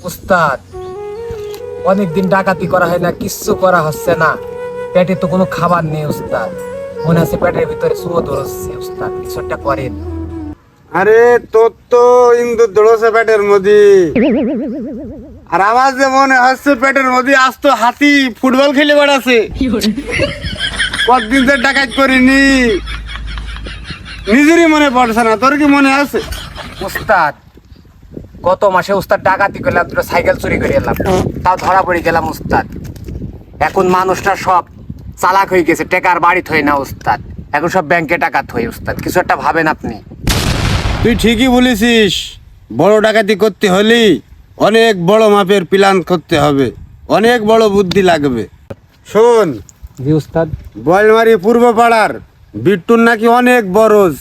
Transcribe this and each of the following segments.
উস্তাদ, অনেকদিন ডাকাতি করা হয় না, কিচ্ছু করা হচ্ছে না, পেটে তো কোনো খাবার নেই উস্তাদ। মনে হচ্ছে পেটের ভিতরে চুয়ো ধরছে উস্তাদ, কিছু একটা করেন। আরে তোর তো ইন্দুর দৌড়ছে পেটের মধ্যে, আর আমার যে মনে হচ্ছে পেটের মধ্যে আজ তো হাতি ফুটবল খেলে বেড়াচ্ছে। কতদিন যে ডাকাত করিনি, নিজেরই মনে পড়ছে না। তোর কি মনে আছে? উস্তাদ, গত মাসে উস্তাদ ডাকাতি করলাম, দুটো সাইকেল চুরি করে এলাম, তাও ধরা পড়ে গেলাম উস্তাদ। এখন মানুষটা সব চালাক হয়ে গেছে, টেকার বাড়ি থই না উস্তাদ, এখন সব ব্যাংকে টাকা থই উস্তাদ। কিছু একটা ভাবেন আপনি। তুই ঠিকই বলেছিস, বড় ডাকাতি করতে হলে অনেক বড় মাপের প্ল্যান করতে হবে, অনেক বড় বুদ্ধি লাগবে। শোন, জি উস্তাদ। বয়লমারি পূর্ব পাড়ার বিট্টুর নাকি অনেক বরজ,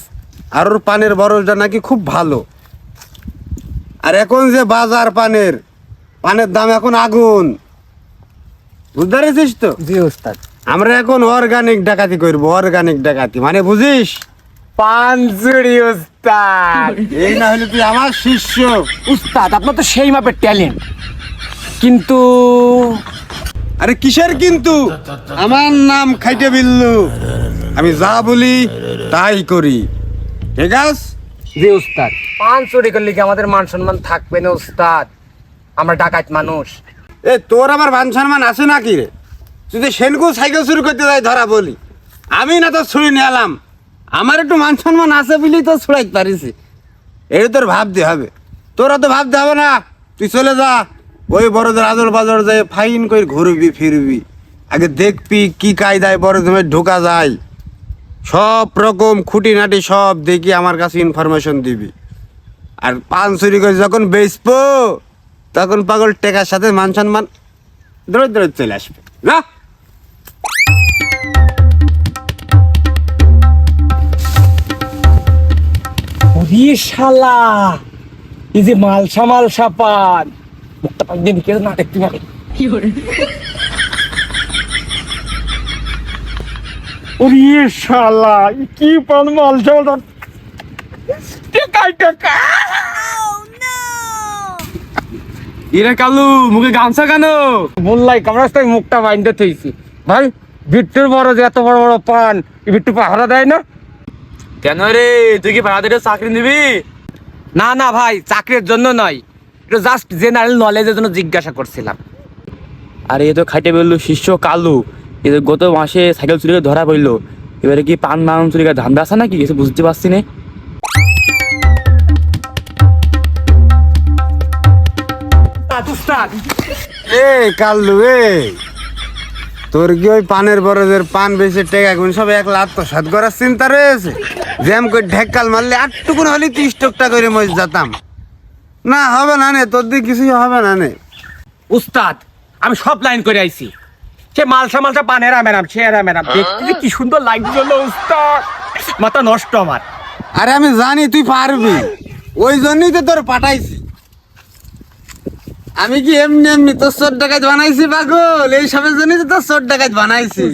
আর ওর পানের বরজটা নাকি খুব ভালো। আর এখন যে বাজার পানের দাম এখন আগুন, বুঝতে পেরেছিস তো? জি উস্তাদ। আমরা এখন অর্গানিক ডাকাতি করবো, অর্গানিক ডাকাতি মানে বুঝিস? পান চুরি উস্তাদ। এই না হলে তুই আমার শিষ্য। উস্তাদ, আপনার তো সেই মাপের ট্যালেন্ট, কিন্তু আরে কিসের কিন্তু? আমার নাম খাইটে বিল্লু, আমি যা বলি তাই করি, ঠিক আছে? জি উস্তাদ। পান চুরি করলে কি আমাদের মান সম্মান থাকবে না উস্তাদ? আমরা ডাকাত মানুষ। এ তোর আবার মান সম্মান আছে নাকি রে? যদি সেনকু সাইকেল চুরি করতে যাই ধরা বলি, আমি না তো ছুরি নিয়ে এলাম, আমার একটু মান সম্মান আছে বলেই তো ছুড়াইতে পারিছি। এটা তোর ভাবতে হবে, তোরা তো ভাবতে হবে না। তুই চলে যা, ওই বড়দের আদর বাজার যায় ফাইন করে ঘুরবি ফিরবি, আগে দেখবি কি কায়দায় বড় জমে ঢোকা যায়, সব রকম খুঁটিনাটি সব দেখি আমার কাছে ইনফরমেশন দিবি। আর পান চুরি করে যখন বেচবো, তখন পাগল টেকার সাথে মান সম্মান দৌড়ে দৌড়ে চলে আসবে না। ওরে শালা, এই যে মালসা মালসা পান, মুখটা পান দিয়ে কেউ না দেখতে পারে। ওরে শালা, কি পান মালসা মালসা, টেকাই টেকা। ইরে কালু, মুখে গামছা কেন? বললাই কামরাস্তায় মুখটা বাইন্দে থইছি। ভাই, বিট্টুর বড় যে এত বড় বড় পান, এই বিট্টু পাহারা দেয় না? কেন রে, তুই কি ভাড়া দিয়ে চাকরি নিবি? না না ভাই, চাকরির জন্য নয়, এটা জাস্ট জেনারেল নলেজের জন্য জিজ্ঞাসা করছিলাম। আরে এ তো খাইটে বললো শিষ্য কালু, এ তো গত মাসে সাইকেল চুরি করে ধরা পড়লো, এবারে কি পান মান চুরি করে ধান্দা আছে নাকি কিছু বুঝতে পারছি না। উস্তাদ, এ কালু, তোর কি ওই পানের বরজের পান বেশি টেকা গুণ সব এক লাখ তো সাত করার চিন্তা রয়েছে? জ্যাম করে ঢেকাল মারলে আটটুকুন হলে 30 টাকা করে মজ যেতাম না। হবে না নে, তোর দিয়ে কিছুই হবে না নে। উস্তাদ, আমি সব লাইন করে আইছি। সে মালসা মালসা পানেরা ম্যাডাম, সে এরা ম্যাডাম, দেখতে যে কি সুন্দর লাগছিল উস্তাদ, মাথা নষ্ট আমার। আরে আমি জানি তুই পারবি, ওই জন্যই তো তোর পাঠাইছি। আমি কি এমনি এমনি তোর 4 টাকায় বানাইছি পাগল? এই সবের জন্যই তো তোর 4 টাকায় বানাইছি।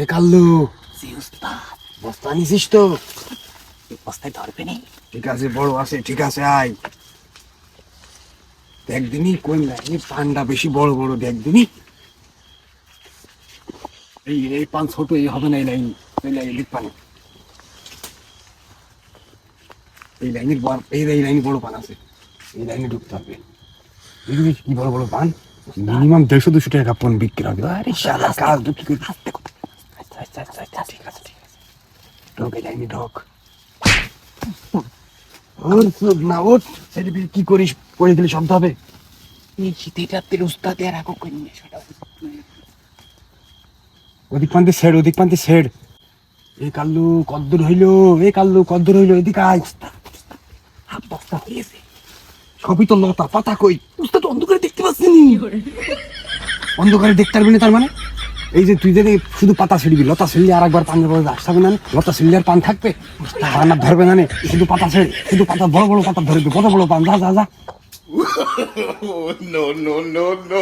এ কাল্লু, বস্তা নিছিস তো? বস্তায় ধরবে নি? ঠিক আছে, বড় আছে, ঠিক আছে, আয় দেখ দিনই কোন লাইনে পানটা বেশি বড় বড়, দেখ দিনই। এই পান ছোট, এই হবে না, এই লাইন, এই লাইন লিখ পান, এই লাইনের এই লাইনে বড় পান আছে, এই লাইনে ঢুকতে হবে। বুঝলি কি বড় বড় পান, মিনিমাম 150-200 টাকা পান বিক্রি হবে। আরে শালা কাজ ঢুকি করে ঠিক আছে, ঢোক, এই লাইনে ঢোক। ওর চোখ না, ওঠ, সেটা কি করিস? পড়ে দিলে শব্দ হবে। এই শীতে রাত্রির উস্তাদ এর আগে কইনি সেটা। ওদিক পান্তে ছেড়, ওদিক পান্তে ছেড়। এই কাল্লু কদ্দুর হইলো, এই কাল্লু কদ্দুর হইলো, এদিকে আয়। হাফ বস্তা হয়েছে। সবই তো লতা পাতা, কই উস্তাদ অন্ধকারে দেখতে পাচ্ছি নি। অন্ধকারে দেখতে পারবি না তার মানে? এই যে তুই যদি শুধু পাতা ছিড়বি, লতা ছিড়লে আর একবার পানের বড় আসবে না? লতা ছিড়লে আর পান থাকবে? পান আর ধরবে না, শুধু পাতা ছেড়ে, শুধু পাতা, বড় বড় পাতা ধরবি, বড় বড় পান, যা যা যা। no, no, no, no.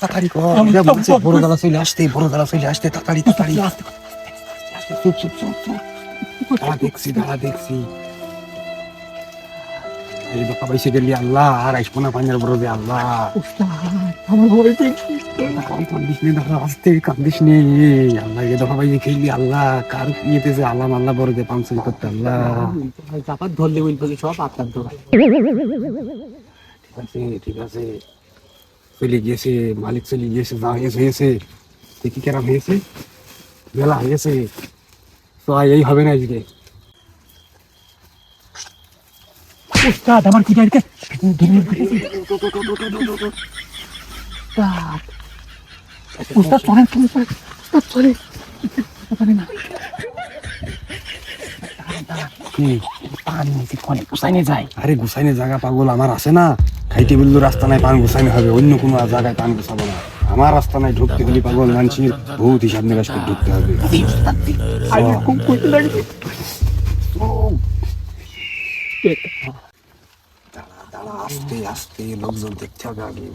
তাড়াতাড়ি কর বড় দাদা চলে আসতে তাড়াতাড়ি তাড়াতাড়ি চুপ চুপ চুপ চুপ দাঁড়া দেখছি এই দেখা পাইছে গেলি আল্লাহ আর আইসবো না পাঞ্জার বড় দে আল্লাহ আমার ভয় কান্দিস নে দাদা আস্তে কান্দিস নে আল্লাহ এই দেখা পাইছে খেলি আল্লাহ কার ইয়েতে যে আল্লাহ আল্লাহ বড় দে পাঁচশো করতে আল্লাহ চাপাত ধরলে বলবে সব আপনার তো ঠিক আছে চলে গিয়েছে মালিক চলে গিয়েছে যা হয়েছে দেখি কেরাম হয়েছে মেলা হয়েছে তো এই হবে না আজকে উস্তাদ আমার কি ডাইরকে উস্তাদ চলেন উস্তাদ চলে না পান নিচে ফোনে গুছাইনে যায় আরে গুছাইনে জায়গা পাগল আমার আছে না খাইতে বললো রাস্তা নাই পান গুছাইনে হবে অন্য কোনো জায়গায় পান গুছাবো না আমার রাস্তা নাই ঢুকতে গেলে পাগল মানুষের বহুত হিসাব নিকাশ করে ঢুকতে হবে দাঁড়া আস্তে আস্তে লোকজন দেখতে হবে আগে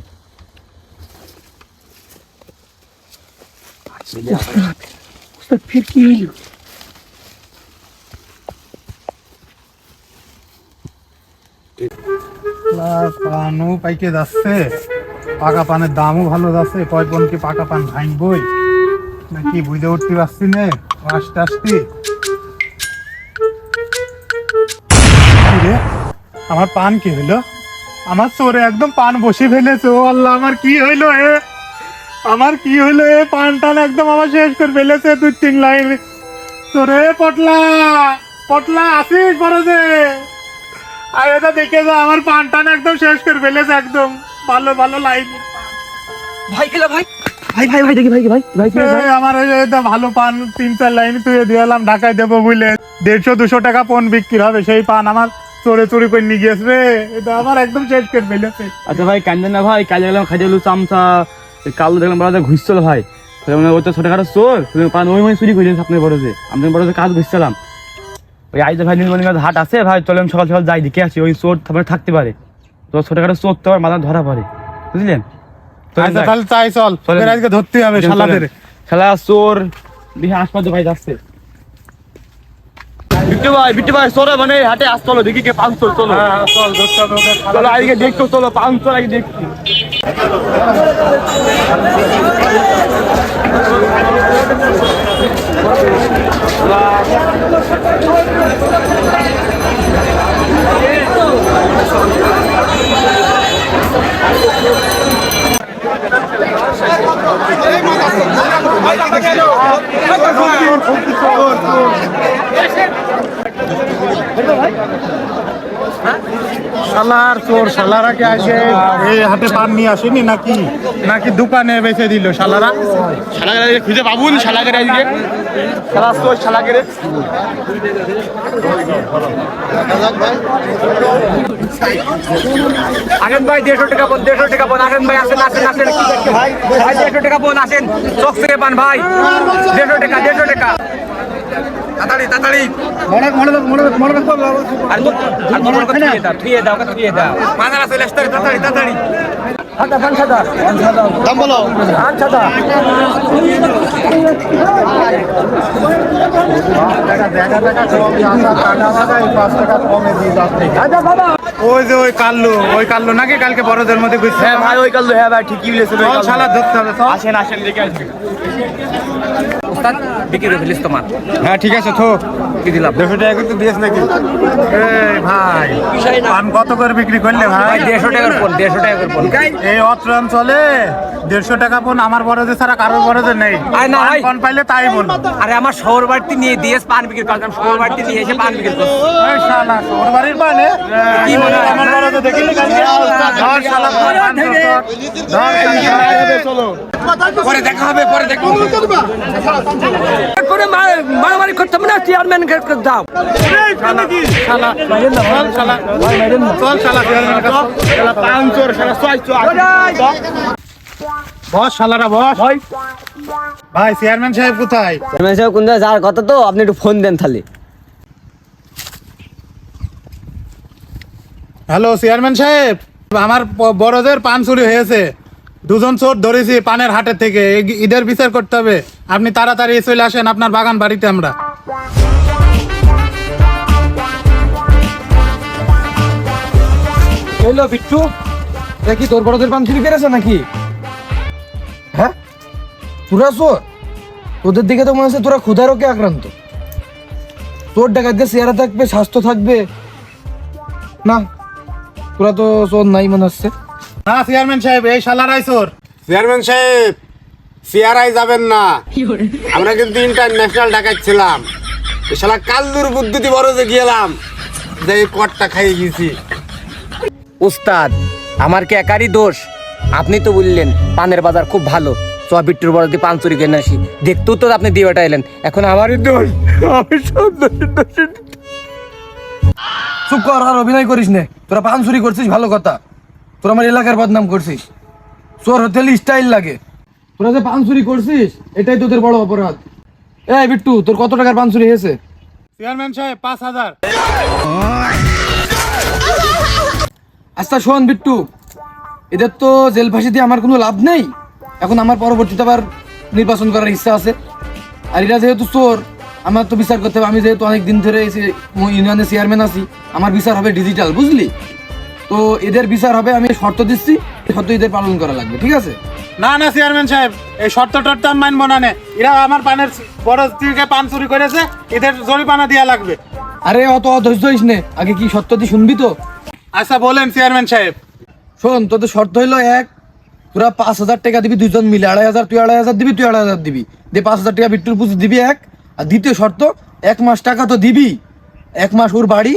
উস্তাদ ফির কি হইল পানও পাইকে যাচ্ছে পাকা পানের দামও ভালো যাচ্ছে কয় পন কি পাকা পান ভাঙবই নাকি বুঝে উঠতে পারছি না আস্তে আস্তে আমার পান কি হইলো আমার চোরে একদম পান বসে ফেলেছে ও আল্লাহ আমার কি হইলো এ পান টান একদম আমার শেষ করে ফেলেছে 2-3 লাইন চোরে পটলা আসিস বড় যে আর এটা দেখে যা আমার পান টান একদম শেষ করে ফেলেছে একদম ভালো লাইন ভাই কেলা ভাই দেখি ভাই আমার এটা ভালো পান 3-4 লাইন তুই দিলাম ঢাকায় দেবো বুঝলে 150-200 টাকা পন বিক্রি হবে সেই পান আমার চুরি করে নিয়ে গিয়েছে রে এটা আমার একদম শেষ করে ফেলেছে আচ্ছা ভাই কান্দেন না ভাই কাজে গেলাম খাইতে গেলো চামচা কালো দেখলাম বড় ঘুরছিল ভাই মানে ওই তো ছোটখাটো চোর পান ওই চুরি করে আপনার বড় যে আপনার বড় যে কাজ ঘুরছিলাম ওই আইজে ভাই নীলমণির হাট আছে ভাই চলেন সকাল যাই দেখে আসি ওই চোর তারপরে থাকতে পারে তো ছোটখাটো চোর তো আমার মাথা ধরা পড়ে বুঝলেন আচ্ছা তাহলে তাই চল আজকে ধরতে হবে শালাদের খেলা চোর দেখে আসপাতে ভাই যাচ্ছে বিট্টু ভাই চলো মানে হাটে আস চলো দেখি কে পান চলো চলো আজকে দেখতো চলো পান চল আগে দেখছি শালার চোর শালারা কি আসে এই হাটে পান নিয়ে আসেনি নাকি দোকানে বেচে দিল শালারা খুঁজে পাবুন শালাকে আজকে শালা চোর শালাকে আগেন ভাই 150 টাকা বোন আগেন ভাই আসেন ভাই 150 টাকা বোন আসেন চক থেকে পান ভাই 150 টাকা তাড়াতাড়ি থুয়ে দাও মাদারা চলে আসতে তাড়াতাড়ি দাম বলো ওই যে ওই কাল্লু নাকি কালকে বড়দের মধ্যে ঘুরছে হ্যাঁ ভাই ওই কাল হ্যাঁ ভাই ঠিকই বলেছে চল শালা ধরতে হবে চল। আসেন দেখে আসবে উস্তাদ বিক্রি করে ফেলিস তোমার হ্যাঁ ঠিক আছে থো কি দিলাম 200 টাকা কিন্তু দিয়েছ নাকি এই ভাই পান কত করে বিক্রি করলে ভাই 150 টাকার পণ এই অত্র অঞ্চলে 150 টাকা পণ আমার বড়দের ছাড়া কারোর বড়দের নেই আয় না, ভাই। পান পাইলে তাই বলবো আরে আমার শহর বাড়িতে নিয়ে দিয়েছ পান বিক্রি করতাম শহর বাড়িতে নিয়ে এসে পান বিক্রি করতাম এই শালা তোর বাড়ির পানে কি মনে হয়? আমার বড়দের দেখিলি কালকে ধর শালা পান ধর চলো পরে দেখা হবে করে মারামারি করতাম না চেয়ারম্যান দাও শালা চল শালা বস শালারা বস ভাই চেয়ারম্যান সাহেব কোথায় কোন যার কথা তো আপনি একটু ফোন দেন তাহলে হ্যালো চেয়ারম্যান সাহেব আমার বড়দের পান চুরি হয়েছে, দুজন চোর ধরেছি পানের হাটের থেকে, ঈদের বিচার করতে হবে। আপনি তাড়াতাড়ি চলে আসেন আপনার বাগান বাড়িতে। আমরা হইলো বিট্টু, দেখি তোর বড়দের পান চুরি করেছে নাকি? হ্যাঁ, তোরা চোর? তোদের দিকে তো মনে হচ্ছে তোরা ক্ষুধারোগে আক্রান্ত। তোর ডাকাতকে চেহারা থাকবে, স্বাস্থ্য থাকবে না, তোরা তো চোর নাই মনে হচ্ছে। না চেয়ারম্যান সাহেব, এই শালারাই চোর। চেয়ারম্যান সাহেব, সিআরআই যাবেন না, আমরা কিন্তু ইন্টারন্যাশনাল ডাকাচ্ছিলাম। এই শালা কাল্লুর বুদ্ধিতে বড় যে গেলাম, যে এই কটটা খাইয়ে গেছি। উস্তাদ, আমার কি একারই দোষ? আপনি তো বললেন পানের বাজার খুব ভালো, চ বিট্টুর বড় দিয়ে পান চুরি করে আসি। দেখতেও তো আপনি দিয়ে এলেন, এখন আমারই দোষ। আমি সব দোষী। চুপ কর, আর অভিনয় করিস নে। তোরা পান চুরি করছিস ভালো কথা, তোরা আমার এলাকার বদনাম করছিস। চোর হতে স্টাইল লাগে। তোরা যে পান চুরি করছিস এটাই তোদের বড় অপরাধ। এই বিট্টু, তোর কত টাকার পান চুরি হয়েছে? চেয়ারম্যান সাহেব 5,000। আচ্ছা শোন বিট্টু, এদের তো জেল ফাঁসি দিয়ে আমার কোনো লাভ নেই। এখন আমার পরবর্তীতে আবার নির্বাচন করার ইচ্ছা আছে। আর এরা যেহেতু চোর, আমার তো বিচার করতে হবে। আমি যেহেতু অনেক দিন ধরে ইউনিয়নের চেয়ারম্যান আছি, আমার বিচার হবে ডিজিটাল, বুঝলি? তো এদের বিচার হবে, আমি শর্ত দিচ্ছি, শর্ত এদের পালন করা লাগবে, ঠিক আছে? না না চেয়ারম্যান সাহেব, এই শর্ত টর্ত আমি মানবো না নে। এরা আমার পানের বড় থেকে পান চুরি করেছে, এদের জরিমানা দেওয়া লাগবে। আরে অত অধৈর্য হইস নে, আগে কি শর্ত দিয়ে শুনবি তো? আচ্ছা বলেন চেয়ারম্যান সাহেব। শোন, তোদের শর্ত হইলো এক, তোরা 5,000 টাকা দিবি দুজন মিলে, 2,500, তুই 2,500 দিবি, তুই 2,500 দিবি, দিয়ে 5,000 টাকা বিট্টুর পুঁজি দিবি এক। আর দ্বিতীয় শর্ত, 1 মাস টাকা তো দিবি, 1 মাস ওর বাড়ি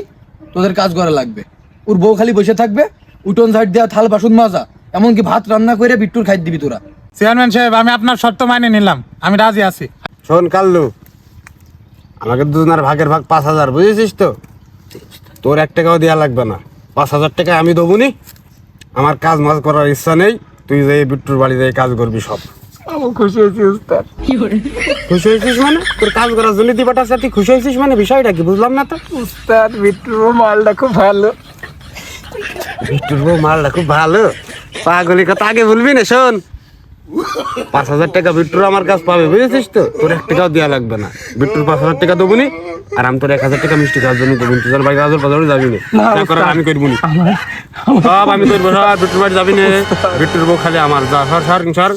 তোদের কাজ করা লাগবে। ওর বউ খালি বসে থাকবে, উঠোন ঝাড় দেওয়া, থাল বাসন মাজা, এমনকি ভাত রান্না করে বিট্টুর খাই দিবি তোরা। চেয়ারম্যান সাহেব, আমি আপনার শর্ত মাইনে নিলাম, আমি রাজি আছি। শোন কাল্লু, আমাকে দুজনের ভাগের ভাগ 5,000, বুঝেছিস তো? তোর 1 টাকাও দেওয়া লাগবে না, 5,000 টাকা আমি দেবো নি। আমার কাজ মাজ করার ইচ্ছা নেই, তুই যে বিট্টুর বাড়িতে কাজ করবি সব। খুশি হয়েছি উস্তাদ। খুশি হয়েছিস মানে? তোর কাজ করার জন্য দিবাটা সাথে খুশি হয়েছিস মানে বিষয়টা কি বুঝলাম না তো। উস্তাদ, বিট্টুর মালটা খুব ভালো। বিট্টুর বউ মালটা খুব ভালো, পাগলি কথা আগে বলবি না। শোন, 5,000 টাকা বিট্টুর আমার কাছ পাবে, বুঝেছিস তো? তোর 1 টাকাও দেওয়া লাগবে না, বিট্টুর 5,000 টাকা দেবো নি। আর আমি তোর 1,000 টাকা মিষ্টি খাওয়ার জন্য দেবো। তোর বাড়ি রাজর বাজারে যাবি না, যা করার আমি করবো নি। সব আমি করবো, সব বিট্টুর বাড়ি যাবি না। বিট্টুর বউ খালি আমার, যা সর সর সর।